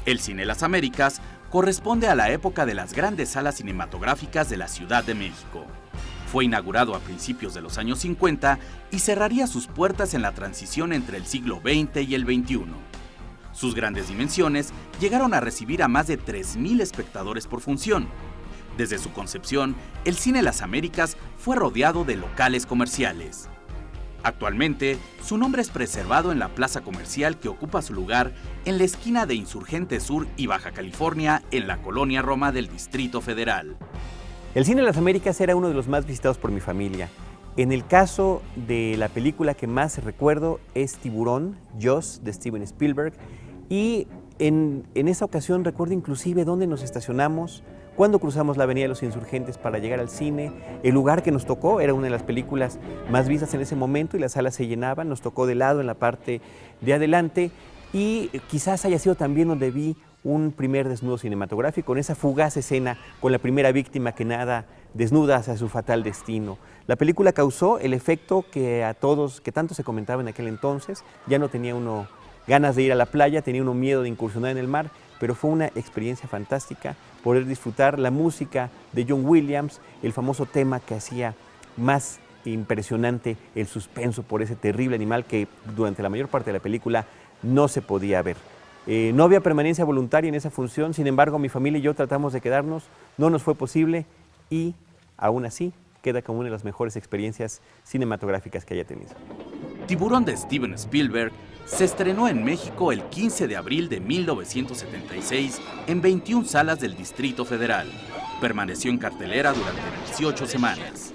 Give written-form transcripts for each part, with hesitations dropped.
El Cine Las Américas corresponde a la época de las grandes salas cinematográficas de la Ciudad de México. Fue inaugurado a principios de los años 50 y cerraría sus puertas en la transición entre el siglo XX y el XXI. Sus grandes dimensiones llegaron a recibir a más de 3,000 espectadores por función. Desde su concepción, el Cine Las Américas fue rodeado de locales comerciales. Actualmente, su nombre es preservado en la plaza comercial que ocupa su lugar en la esquina de Insurgente Sur y Baja California, en la Colonia Roma del Distrito Federal. El Cine Las Américas era uno de los más visitados por mi familia. En el caso de la película que más recuerdo es Tiburón, Jaws, de Steven Spielberg. Y en esa ocasión recuerdo inclusive dónde nos estacionamos, cuando cruzamos la Avenida de los Insurgentes para llegar al cine. El lugar que nos tocó era una de las películas más vistas en ese momento y las salas se llenaban. Nos tocó de lado en la parte de adelante y quizás haya sido también donde vi un primer desnudo cinematográfico, en esa fugaz escena con la primera víctima que nada desnuda hacia su fatal destino. La película causó el efecto que a todos, que tanto se comentaba en aquel entonces. Ya no tenía uno ganas de ir a la playa, tenía uno miedo de incursionar en el mar, pero fue una experiencia fantástica poder disfrutar la música de John Williams, el famoso tema que hacía más impresionante el suspenso por ese terrible animal que durante la mayor parte de la película no se podía ver. No había permanencia voluntaria en esa función, sin embargo mi familia y yo tratamos de quedarnos, no nos fue posible y aún así queda como una de las mejores experiencias cinematográficas que haya tenido. Tiburón de Steven Spielberg se estrenó en México el 15 de abril de 1976 en 21 salas del Distrito Federal. Permaneció en cartelera durante 18 semanas.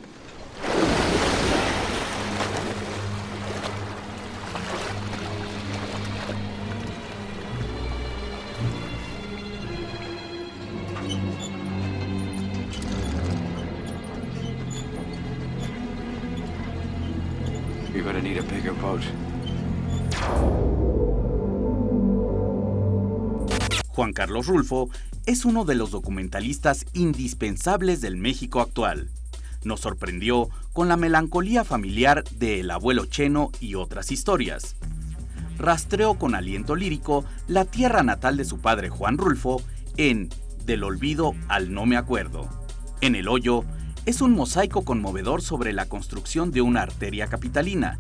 You're gonna need a bigger boat. Juan Carlos Rulfo es uno de los documentalistas indispensables del México actual. Nos sorprendió con la melancolía familiar de El abuelo Cheno y otras historias. Rastreó con aliento lírico la tierra natal de su padre Juan Rulfo en Del olvido al no me acuerdo. En El hoyo es un mosaico conmovedor sobre la construcción de una arteria capitalina.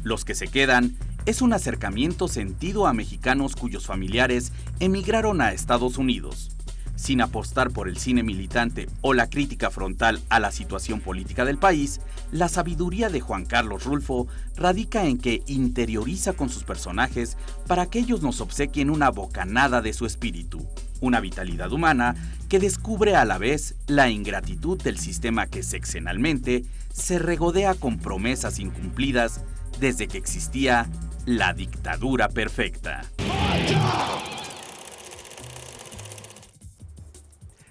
Los que se quedan es un acercamiento sentido a mexicanos cuyos familiares emigraron a Estados Unidos. Sin apostar por el cine militante o la crítica frontal a la situación política del país, la sabiduría de Juan Carlos Rulfo radica en que interioriza con sus personajes para que ellos nos obsequien una bocanada de su espíritu, una vitalidad humana que descubre a la vez la ingratitud del sistema que sexenalmente se regodea con promesas incumplidas desde que existía la dictadura perfecta.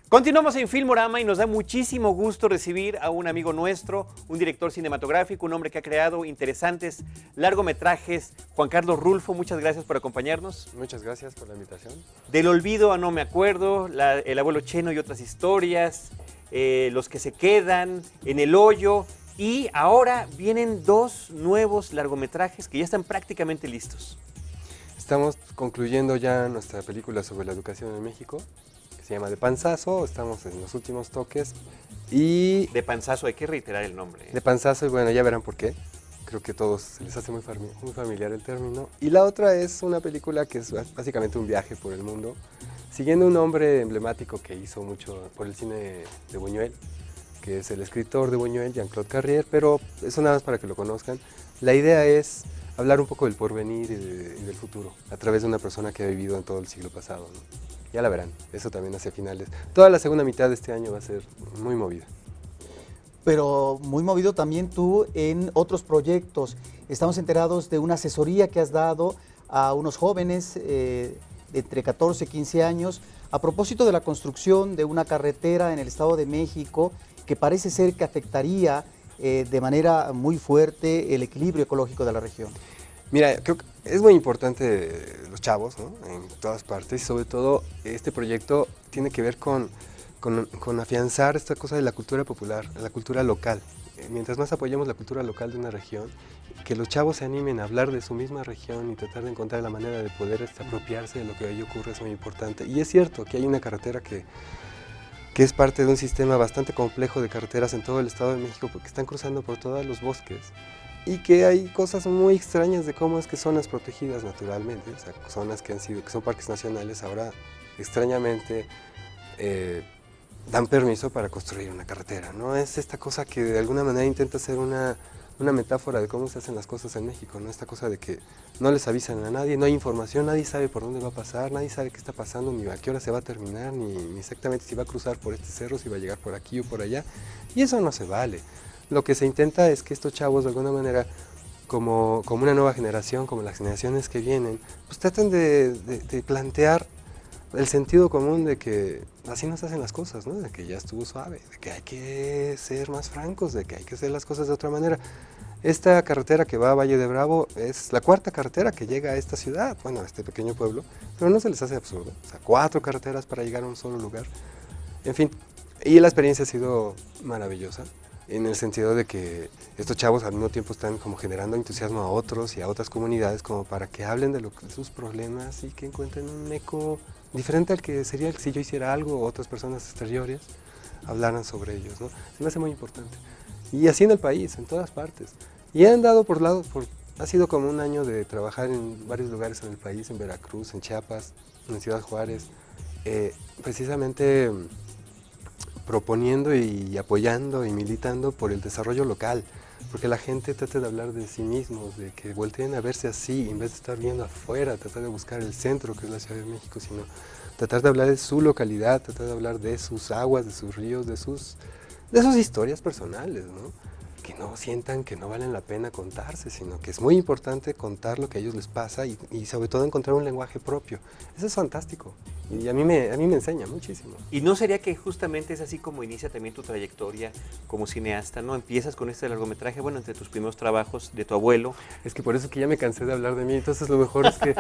Continuamos en Filmorama y nos da muchísimo gusto recibir a un amigo nuestro, un director cinematográfico, un hombre que ha creado interesantes largometrajes. Juan Carlos Rulfo, muchas gracias por acompañarnos. Muchas gracias por la invitación. Del olvido a no me acuerdo, El abuelo Cheno y otras historias, Los que se quedan, En el hoyo, y ahora vienen 2 nuevos largometrajes que ya están prácticamente listos. Estamos concluyendo ya nuestra película sobre la educación en México, que se llama De Panzazo. Estamos en los últimos toques y... De Panzazo, hay que reiterar el nombre. De Panzazo, y bueno, ya verán por qué. Creo que a todos se les hace muy familiar el término. Y la otra es una película que es básicamente un viaje por el mundo, siguiendo un hombre emblemático que hizo mucho por el cine de Buñuel, que es el escritor de Buñuel, Jean-Claude Carrier, pero eso nada más para que lo conozcan. La idea es hablar un poco del porvenir y del futuro, a través de una persona que ha vivido en todo el siglo pasado, ¿no? Ya la verán, eso también hacia finales. Toda la segunda mitad de este año va a ser muy movida. Pero muy movido también tú en otros proyectos. Estamos enterados de una asesoría que has dado a unos jóvenes de entre 14 y 15 años a propósito de la construcción de una carretera en el Estado de México que parece ser que afectaría de manera muy fuerte el equilibrio ecológico de la región. Mira, creo que es muy importante los chavos, ¿no? En todas partes, y sobre todo este proyecto tiene que ver con afianzar esta cosa de la cultura popular, la cultura local. mientras más apoyemos la cultura local de una región, que los chavos se animen a hablar de su misma región y tratar de encontrar la manera de poder apropiarse de lo que ahí ocurre es muy importante. Y es cierto que hay una carretera que es parte de un sistema bastante complejo de carreteras en todo el Estado de México, porque están cruzando por todos los bosques, y que hay cosas muy extrañas de cómo es que zonas protegidas naturalmente, o sea, zonas que son parques nacionales, ahora extrañamente dan permiso para construir una carretera, ¿no? Es esta cosa que de alguna manera intenta ser una metáfora de cómo se hacen las cosas en México, ¿no? Esta cosa de que no les avisan a nadie, no hay información, nadie sabe por dónde va a pasar, nadie sabe qué está pasando, ni a qué hora se va a terminar, ni exactamente si va a cruzar por este cerro, si va a llegar por aquí o por allá, y eso no se vale. Lo que se intenta es que estos chavos de alguna manera, como una nueva generación, como las generaciones que vienen, pues traten de plantear el sentido común de que así no se hacen las cosas, ¿no? De que ya estuvo suave, de que hay que ser más francos, de que hay que hacer las cosas de otra manera. Esta carretera que va a Valle de Bravo es la cuarta carretera que llega a esta ciudad, bueno, a este pequeño pueblo, pero no se les hace absurdo. O sea, 4 carreteras para llegar a un solo lugar. En fin, y la experiencia ha sido maravillosa, en el sentido de que estos chavos al mismo tiempo están como generando entusiasmo a otros y a otras comunidades como para que hablen de sus problemas y que encuentren un eco diferente al que sería si yo hiciera algo o otras personas exteriores hablaran sobre ellos, ¿no? Se me hace muy importante. Y así en el país, en todas partes. Y han dado ha sido como un año de trabajar en varios lugares en el país, en Veracruz, en Chiapas, en Ciudad Juárez, precisamente proponiendo y apoyando y militando por el desarrollo local, porque la gente trata de hablar de sí mismos, de que volteen a verse así, en vez de estar viendo afuera, tratar de buscar el centro, que es la Ciudad de México, sino tratar de hablar de su localidad, tratar de hablar de sus aguas, de sus ríos, de sus historias personales, ¿no? Que no sientan que no valen la pena contarse, sino que es muy importante contar lo que a ellos les pasa y sobre todo encontrar un lenguaje propio. Eso es fantástico y a mí me enseña muchísimo. ¿Y no sería que justamente es así como inicia también tu trayectoria como cineasta, ¿no? Empiezas con este largometraje, bueno, entre tus primeros trabajos de tu abuelo. Es que por eso que ya me cansé de hablar de mí, entonces lo mejor es que...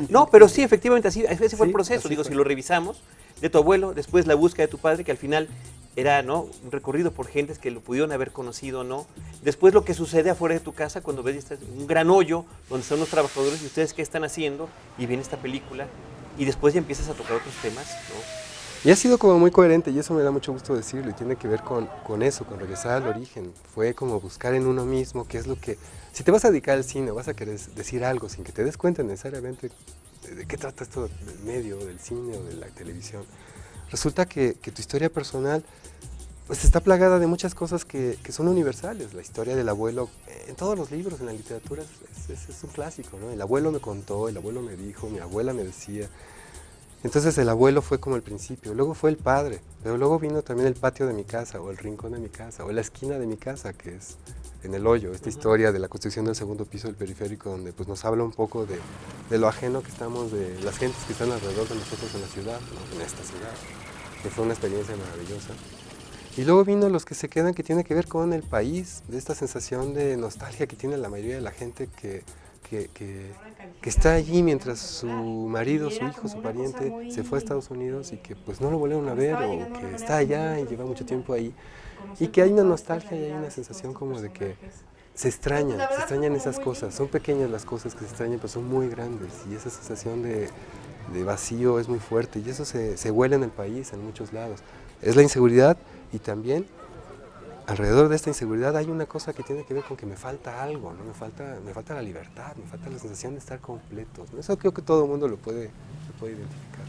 No, pero sí, efectivamente, así, ese fue el Sí, proceso. así Digo, fue. si lo revisamos, de tu abuelo, después la búsqueda de tu padre, que al final era, ¿no?, un recorrido por gentes que lo pudieron haber conocido, ¿no? Después lo que sucede afuera de tu casa cuando ves un gran hoyo donde están los trabajadores y ustedes qué están haciendo y viene esta película y después ya empiezas a tocar otros temas, ¿no? Y ha sido como muy coherente y eso me da mucho gusto decirlo y tiene que ver con eso, con regresar al origen. Fue como buscar en uno mismo qué es lo que... Si te vas a dedicar al cine, vas a querer decir algo sin que te des cuenta necesariamente de qué trata esto del medio, del cine o de la televisión. Resulta que tu historia personal pues está plagada de muchas cosas que son universales. La historia del abuelo, en todos los libros, en la literatura, es un clásico, ¿no? El abuelo me contó, el abuelo me dijo, mi abuela me decía. Entonces el abuelo fue como el principio, luego fue el padre, pero luego vino también el patio de mi casa, o el rincón de mi casa, o la esquina de mi casa, que es en el hoyo, esta historia de la construcción del segundo piso del periférico, donde pues nos habla un poco de lo ajeno que estamos, de las gentes que están alrededor de nosotros en la ciudad, ¿no? En esta ciudad, que fue una experiencia maravillosa. Y luego vino los que se quedan, que tiene que ver con el país, de esta sensación de nostalgia que tiene la mayoría de la gente que está allí mientras su marido, su hijo, su pariente se fue a Estados Unidos y que pues no lo volvieron a ver o que está allá y lleva mucho tiempo ahí y que hay una nostalgia y hay una sensación como de que se extrañan esas cosas, son pequeñas las cosas que se extrañan pero son muy grandes y esa sensación de vacío es muy fuerte y eso se huele en el país en muchos lados. Es la inseguridad y también alrededor de esta inseguridad hay una cosa que tiene que ver con que me falta algo, ¿no? Me falta la libertad, me falta la sensación de estar completos, ¿no? Eso creo que todo el mundo lo puede identificar.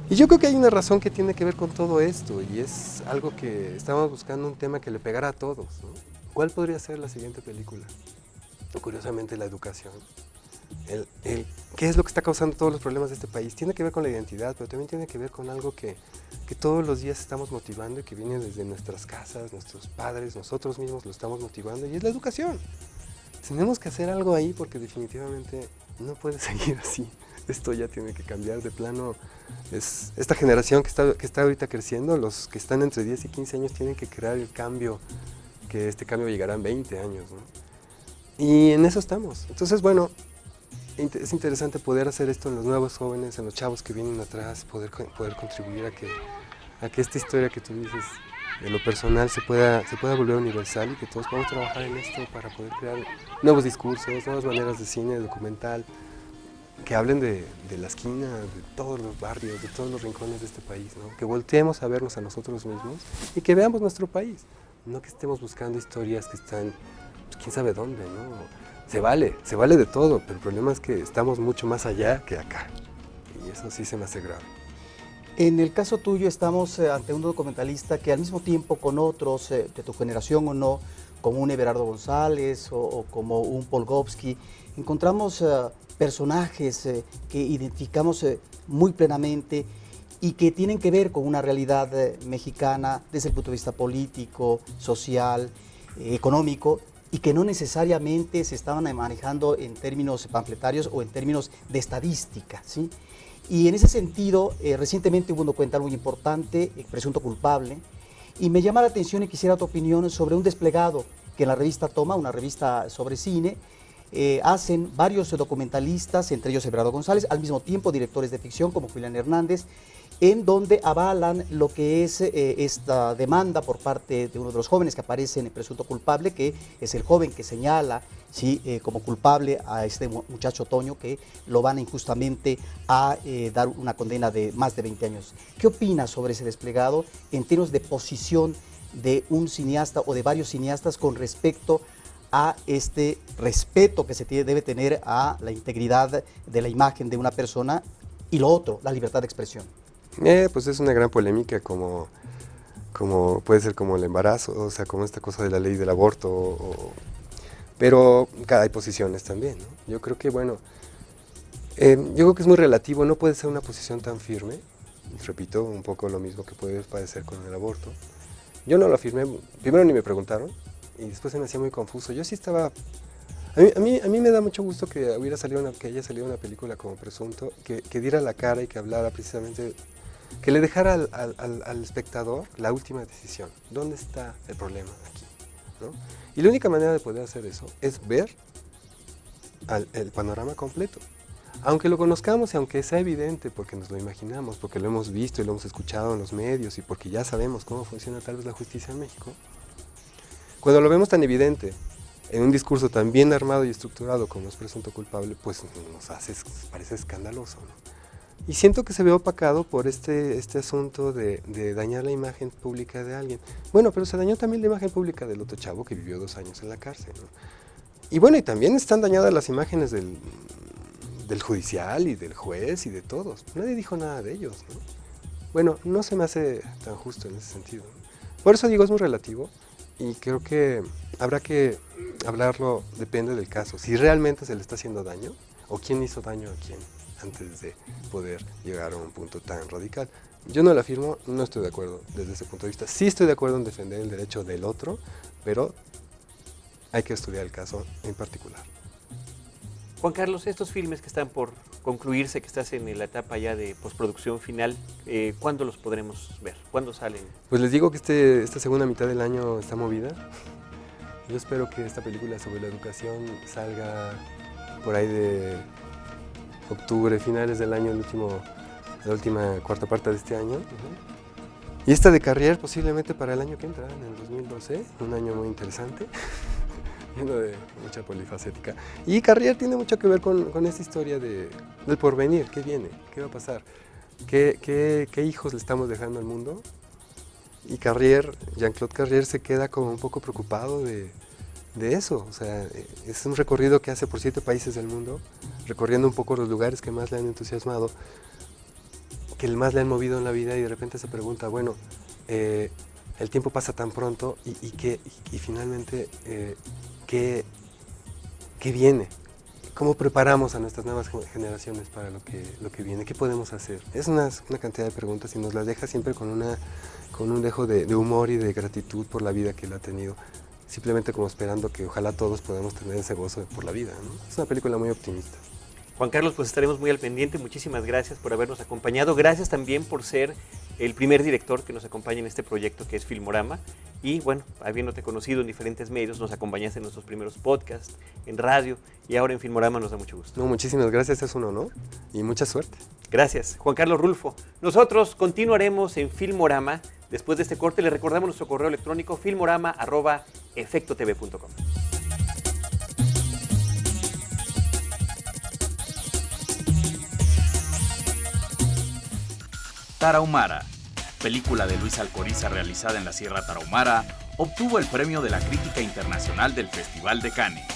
Y yo creo que hay una razón que tiene que ver con todo esto y es algo que estamos buscando, un tema que le pegara a todos, ¿no? ¿Cuál podría ser la siguiente película? Curiosamente la educación. ¿Qué es lo que está causando todos los problemas de este país? Tiene que ver con la identidad, pero también tiene que ver con algo que todos los días estamos motivando y que viene desde nuestras casas, nuestros padres, nosotros mismos lo estamos motivando y es la educación. Tenemos que hacer algo ahí porque definitivamente no puede seguir así. Esto ya tiene que cambiar de plano. Esta generación que está ahorita creciendo, los que están entre 10 y 15 años tienen que crear el cambio, que este cambio llegará en 20 años, ¿no? Y en eso estamos. Entonces, bueno, es interesante poder hacer esto en los nuevos jóvenes, en los chavos que vienen atrás, poder contribuir a que esta historia que tú dices en lo personal se pueda volver universal y que todos podamos trabajar en esto para poder crear nuevos discursos, nuevas maneras de cine, documental, que hablen de la esquina, de todos los barrios, de todos los rincones de este país, ¿no? Que volteemos a vernos a nosotros mismos y que veamos nuestro país, no que estemos buscando historias que están, pues, quién sabe dónde, ¿no? Se vale de todo, pero el problema es que estamos mucho más allá que acá, y eso sí se me hace grave. En el caso tuyo estamos ante un documentalista que al mismo tiempo con otros de tu generación o no, como un Everardo González o como un Polgovsky, encontramos personajes que identificamos muy plenamente y que tienen que ver con una realidad mexicana desde el punto de vista político, social, económico, y que no necesariamente se estaban manejando en términos pamfletarios o en términos de estadística, ¿sí? Y en ese sentido, recientemente hubo un documental muy importante, Presunto Culpable, y me llama la atención y quisiera tu opinión sobre un desplegado que en la revista Toma, una revista sobre cine, hacen varios documentalistas, entre ellos Everardo González, al mismo tiempo directores de ficción como Julián Hernández, en donde avalan lo que es esta demanda por parte de uno de los jóvenes que aparece en el Presunto Culpable, que es el joven que señala, ¿sí?, como culpable a este muchacho Toño, que lo van injustamente a dar una condena de más de 20 años. ¿Qué opinas sobre ese desplegado en términos de posición de un cineasta o de varios cineastas con respecto a este respeto que se debe tener a la integridad de la imagen de una persona y lo otro, la libertad de expresión? Pues es una gran polémica como puede ser como el embarazo, o sea, como esta cosa de la ley del aborto, pero hay posiciones también, ¿no? Yo creo que, bueno, yo creo que es muy relativo, no puede ser una posición tan firme, repito, un poco lo mismo que puede padecer con el aborto. Yo no lo afirmé, primero ni me preguntaron, y después se me hacía muy confuso. Yo sí estaba... A mí me da mucho gusto que haya salido una película como Presunto, que diera la cara y que hablara precisamente, que le dejara al espectador la última decisión. ¿Dónde está el problema aquí? ¿No? Y la única manera de poder hacer eso es ver el panorama completo. Aunque lo conozcamos y aunque sea evidente, porque nos lo imaginamos, porque lo hemos visto y lo hemos escuchado en los medios y porque ya sabemos cómo funciona tal vez la justicia en México, cuando lo vemos tan evidente, en un discurso tan bien armado y estructurado como es Presunto Culpable, pues parece escandaloso, ¿no? Y siento que se ve opacado por este asunto de dañar la imagen pública de alguien. Bueno, pero se dañó también la imagen pública del otro chavo que vivió 2 años en la cárcel, ¿no? Y bueno, y también están dañadas las imágenes del judicial y del juez y de todos. Nadie dijo nada de ellos, ¿no? Bueno, no se me hace tan justo en ese sentido, ¿no? Por eso digo, es muy relativo. Y creo que habrá que hablarlo, depende del caso. Si realmente se le está haciendo daño, o quién hizo daño a quién, antes de poder llegar a un punto tan radical. Yo no lo afirmo, no estoy de acuerdo desde ese punto de vista. Sí estoy de acuerdo en defender el derecho del otro, pero hay que estudiar el caso en particular. Juan Carlos, estos filmes que están por concluirse, que estás en la etapa ya de postproducción final, ¿cuándo los podremos ver? ¿Cuándo salen? Pues les digo que esta segunda mitad del año está movida. Yo espero que esta película sobre la educación salga por ahí de octubre, finales del año, la última cuarta parte de este año. Y esta de Carrier posiblemente para el año que entra, en el 2012, un año muy interesante. Lleno de mucha polifacética. Y Carrier tiene mucho que ver con esta historia del porvenir. ¿Qué viene? ¿Qué va a pasar? ¿Qué hijos le estamos dejando al mundo? Y Jean-Claude Carrier se queda como un poco preocupado de eso. O sea, es un recorrido que hace por 7 países del mundo, recorriendo un poco los lugares que más le han entusiasmado, que más le han movido en la vida, y de repente se pregunta, bueno, el tiempo pasa tan pronto y finalmente... ¿Qué viene? ¿Cómo preparamos a nuestras nuevas generaciones para lo que viene? ¿Qué podemos hacer? Es una cantidad de preguntas y nos las deja siempre con un dejo de humor y de gratitud por la vida que él ha tenido, simplemente como esperando que ojalá todos podamos tener ese gozo por la vida, ¿no? Es una película muy optimista. Juan Carlos, pues estaremos muy al pendiente. Muchísimas gracias por habernos acompañado. Gracias también por ser el primer director que nos acompaña en este proyecto que es Filmorama. Y bueno, habiéndote conocido en diferentes medios, nos acompañaste en nuestros primeros podcasts, en radio, y ahora en Filmorama. Nos da mucho gusto. No, muchísimas gracias, es un honor y mucha suerte. Gracias, Juan Carlos Rulfo. Nosotros continuaremos en Filmorama Después de este corte, le recordamos nuestro correo electrónico filmorama@efectotv.com. Tarahumara, película de Luis Alcoriza realizada en la Sierra Tarahumara, obtuvo el premio de la Crítica Internacional del Festival de Cannes.